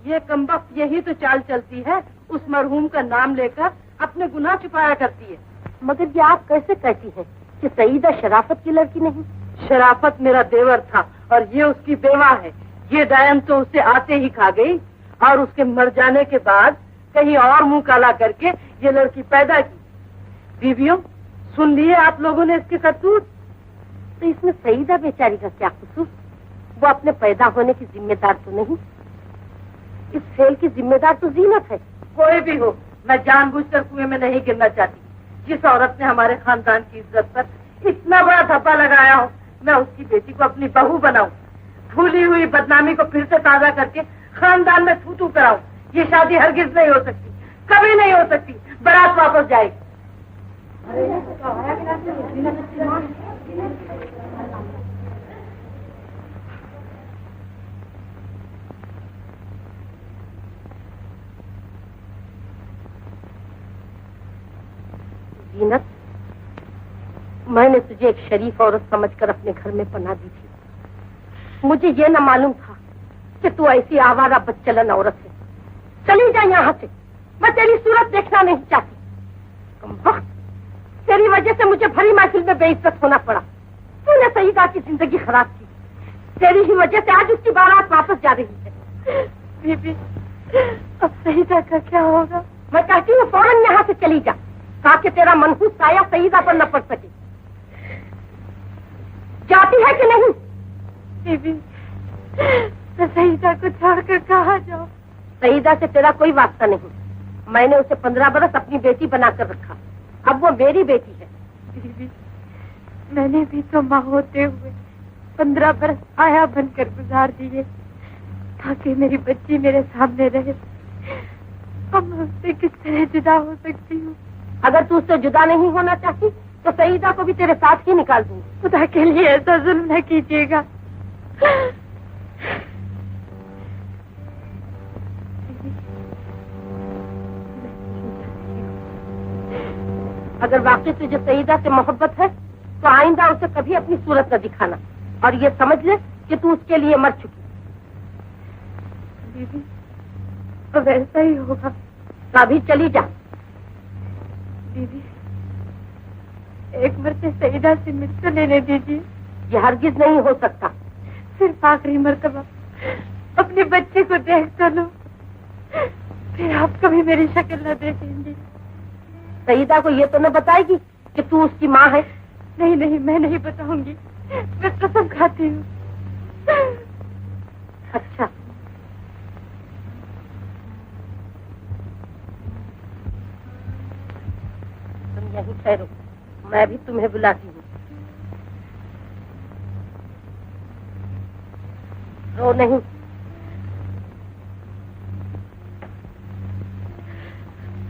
ये कमबख्त यही तो चाल चलती है, उस मरहूम का नाम लेकर अपने गुनाह छुपाया करती है। मगर ये आप कैसे कहती हैं कि सईदा शराफत की लड़की नहीं? शराफत मेरा देवर था और ये उसकी बेवा है। ये डायन तो उसे आते ही खा गई और उसके मर जाने के बाद कहीं और मुंह काला करके ये लड़की पैदा की। बीवियों, सुन लिए आप लोगों ने इसके करतूत? तो इसमें सईदा बेचारी का क्या कसूर? वो अपने पैदा होने की जिम्मेदार तो नहीं। इस फेल की जिम्मेदार तो जीनत है। कोई भी हो, मैं जानबूझकर कुएं में नहीं गिरना चाहती। जिस औरत ने हमारे खानदान की इज्जत पर इतना बड़ा धब्बा लगाया हो, मैं उसकी बेटी को अपनी बहू बनाऊं, भूली हुई बदनामी को फिर से ताजा करके खानदान में थू थू कराऊं। ये शादी हरगिज नहीं हो सकती, कभी नहीं हो सकती। बारात वापस जाएगी। जीनत, मैंने तुझे एक शरीफ औरत समझकर अपने घर में पनाह दी थी। मुझे ये न मालूम था कि तू ऐसी आवारा बदचलन औरत है। चली जा यहाँ से, मैं तेरी सूरत देखना नहीं चाहती। कमबख्त, तेरी वजह से मुझे भरी महफिल में बेइज्जत होना पड़ा। तूने सईदा की जिंदगी खराब की। तेरी ही वजह से आज उसकी बारात वापस जा रही है। बीबी, अब सईदा का क्या होगा? मैं कहती हूँ फौरन यहाँ से चली जा, ताकि तेरा मनहूस साया सईदा पर न पड़ सके। जाती है कि नहीं? बीबी, मैं सईदा को छोड़कर कहाँ जाऊँ? सईदा से तेरा कोई वास्ता नहीं। मैंने उसे 15 बरस अपनी बेटी बनाकर रखा। अब वो मेरी बेटी है। बीबी, मैंने भी तो माँ होते हुए 15 बरस आया बनकर गुजार दिए, ताकि मेरी बच्ची मेरे सामने रहे। अब मैं उससे किस तरह जुदा हो सकती हूँ? अगर तू उससे जुदा नहीं होना चाहती तो सईदा को भी तेरे साथ ही निकाल दूंगी। खुदा के लिए ऐसा जुल्म न कीजिएगा। अगर वाकई तुझे सईदा से मोहब्बत है तो आइंदा उसे कभी अपनी सूरत न दिखाना, और ये समझ ले कि तू उसके लिए मर चुकी। दीदी, अब ऐसा ही होगा। अभी चली जा। दीदी, एक मरते सईदा से मिल तो लेने दीजिए। ये हरगिज नहीं हो सकता। सिर्फ आखिरी मर्तबा अपने बच्चे को देख तो लो, फिर आप कभी मेरी शक्ल न देखेंगी। सईदा को ये तो न बताएगी कि तू उसकी माँ है? नहीं नहीं, मैं नहीं बताऊंगी। मैं कसम खाती हूँ। अच्छा, तुम यहीं ठहरो, मैं भी तुम्हें बुलाती हूँ। रो नहीं।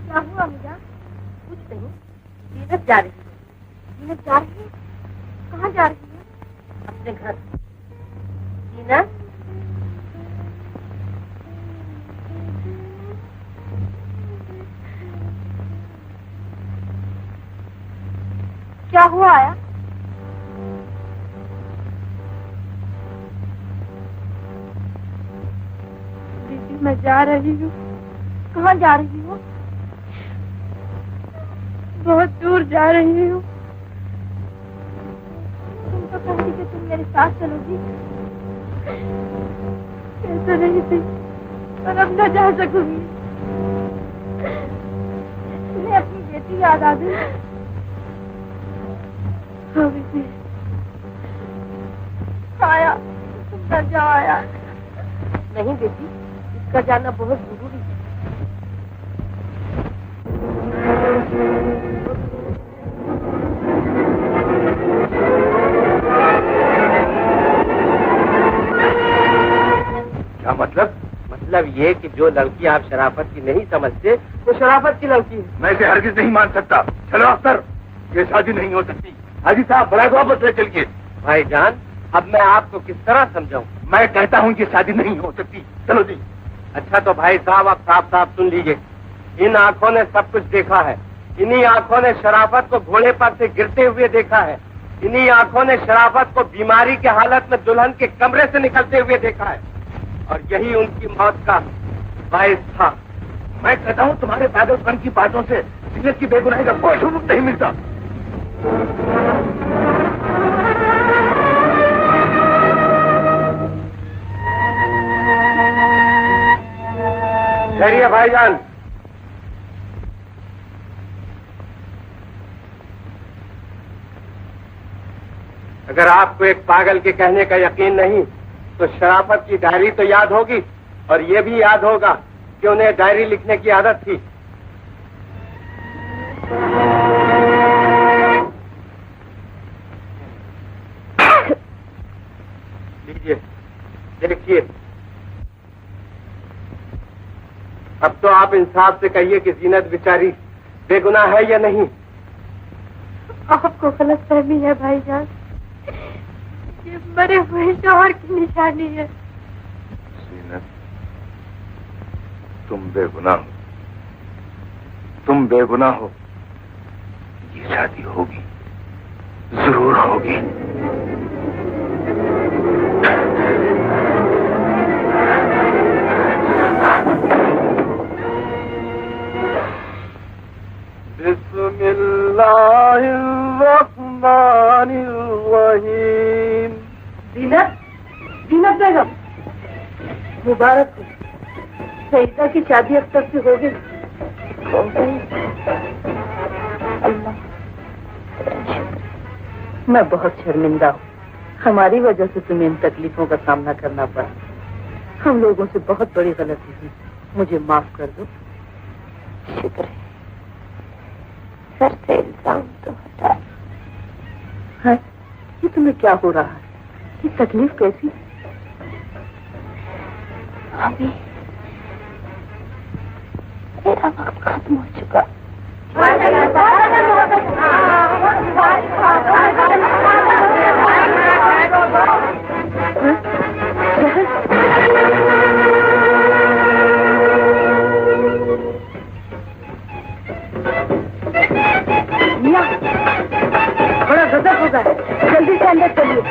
क्या हुआ मिया? कुछ नहीं, जीनत जा रही है। जीनत जा रही है? कहाँ जा रही है? अपने घर। जीनत, क्या हुआ आया? दीदी, मैं जा रही हूँ। कहाँ जा रही हो? बहुत दूर जा रही हूँ। तुम तो कहती कि तुम मेरे साथ चलोगी। ऐसा नहीं थी, पर अब न जा सकूंगी। तुम्हें अपनी बेटी याद आ गई? हाँ बेटी, आया, तुम न जा आया। नहीं बेटी, इसका जाना बहुत जरूरी है। क्या मतलब ये कि जो लड़की आप शराफत की नहीं समझते वो शराफत की लड़की है। मैं इसे हरगिज नहीं मान सकता। चलो अख्तर, ये शादी नहीं हो सकती। हाजी साहब, बड़ा वापस ले चलिए। भाईजान, अब मैं आपको किस तरह समझाऊं? मैं कहता हूँ ये शादी नहीं हो सकती। चलो जी। अच्छा तो भाई साहब, अब साफ साफ सुन लीजिए। इन आंखों ने सब कुछ देखा है। इन्हीं आंखों ने शराफत को घोड़े पर से गिरते हुए देखा है। इन्हीं आंखों ने शराफत को बीमारी की हालत में दुल्हन के कमरे से निकलते हुए देखा है। और यही उनकी मौत का भाई साहब, मैं कहता हूँ तुम्हारे पागलपन की बातों से जीनत की बेगुनाही का कोई सबूत नहीं मिलता। ठहरिए भाईजान। अगर आपको एक पागल के कहने का यकीन नहीं तो शराफत की डायरी तो याद होगी, और ये भी याद होगा कि उन्हें डायरी लिखने की आदत थी। लीजिए, देखिए। अब तो आप इंसाफ से कहिए कि जीनत बेचारी बेगुनाह है या नहीं। आपको गलतफहमी है भाईजान, ये मरे हुए शौहर की निशानी है। जीनत, तुम बेगुनाह हो, तुम बेगुनाह हो। ये शादी होगी, जरूर होगी। बिस्मिल्लाहिर्रहमानिर्रहीम। जीनत, जीनत बेगम, मुबारक हो। सईदा की शादी अब तक से हो गई। अल्लाह, मैं बहुत शर्मिंदा हूँ। हमारी वजह से तुम्हें इन तकलीफों का सामना करना पड़ा। हम लोगों से बहुत बड़ी गलती हुई, मुझे माफ कर दो। शुक्र है, सर से इल्जाम तो हटा। है, ये तुम्हें क्या हो रहा है? ये तकलीफ कैसी? अभी मेरा वक्त खत्म हो चुका। बड़ा गजब होगा, जल्दी से अंदर चलिए।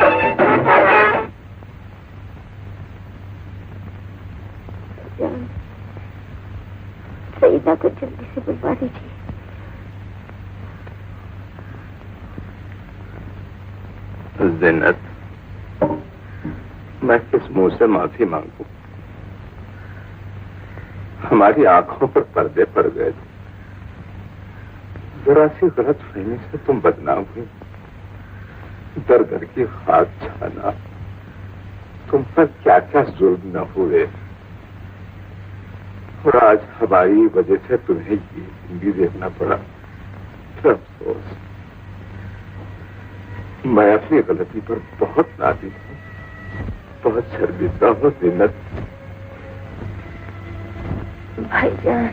सईदा को जल्दी से बुलवा दीजिए। जीनत, मैं किस मुंह से माफी मांगू? हमारी आंखों पर पर्दे पड़ गए थे। जरा सी गलत फहमी से तुम बदनाम हुई। दर दर की खाक छाना, तुम पर क्या क्या जुल्म न हुए, और आज हमारी वजह से तुम्हें ये जिंदगी देखना पड़ा। अफसोस, मैं अपनी गलती पर बहुत नादिम हूँ, बहुत शर्मिंदा हूँ। जीनत भाईजान,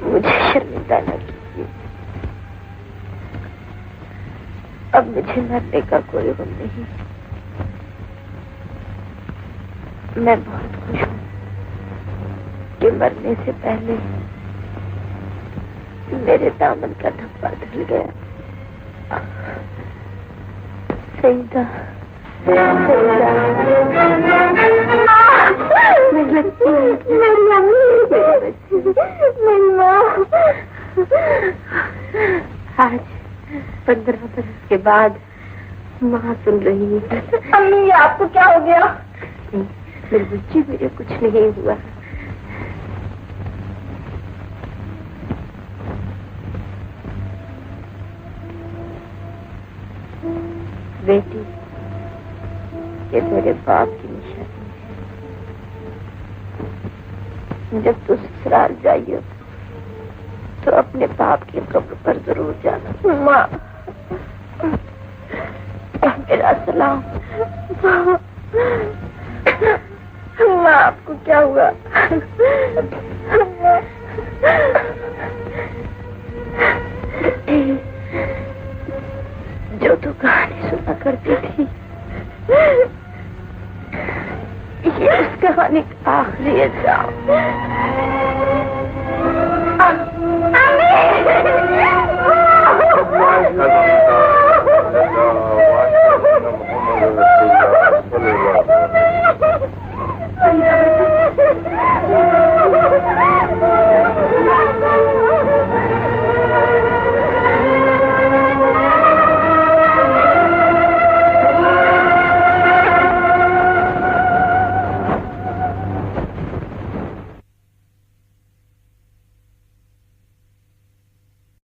मुझे शर्मिंदा न कीजिए। अब मुझे मरने का कोई गम नहीं। मैं बहुत खुश हूँ कि मरने से पहले मेरे दामन का धब्बा धुल गया। सईदा, मेरी अम्मी, मेरी माँ। आज 15 बरस के बाद माँ सुन रही है। अम्मी, आपको क्या हो गया? नहीं, मेरी बच्ची, मुझे कुछ नहीं हुआ। बेटी, ये मेरे बाप की निशानी है। जब तुम ससुराल जाइए तो अपने बाप की कब्र पर जरूर जाना। माँ, मेरा सलाम। माँ, आपको क्या हुआ? जो तू कहानी सुना करती थी, ये उस कहानी का आखिरी इल्जाम।